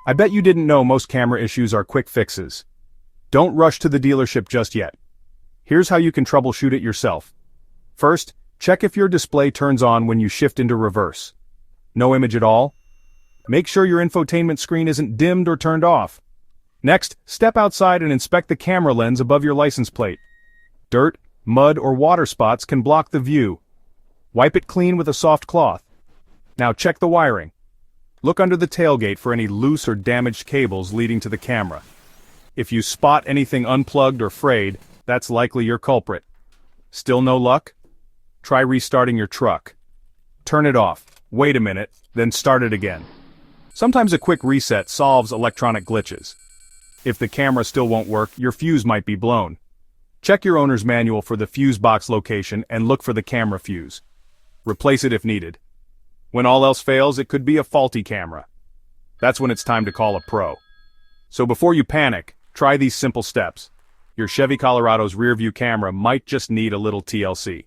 I bet you didn't know most camera issues are quick fixes. Don't rush to the dealership just yet. Here's how you can troubleshoot it yourself. First, check if your display turns on when you shift into reverse. No image at all? Make sure your infotainment screen isn't dimmed or turned off. Next, step outside and inspect the camera lens above your license plate. Dirt, mud, or water spots can block the view. Wipe it clean with a soft cloth. Now check the wiring. Look under the tailgate for any loose or damaged cables leading to the camera. If you spot anything unplugged or frayed, that's likely your culprit. Still no luck? Try restarting your truck. Turn it off, wait a minute, then start it again. Sometimes a quick reset solves electronic glitches. If the camera still won't work, your fuse might be blown. Check your owner's manual for the fuse box location and look for the camera fuse. Replace it if needed. When all else fails, it could be a faulty camera. That's when it's time to call a pro. So before you panic, try these simple steps. Your Chevy Colorado's rear view camera might just need a little TLC.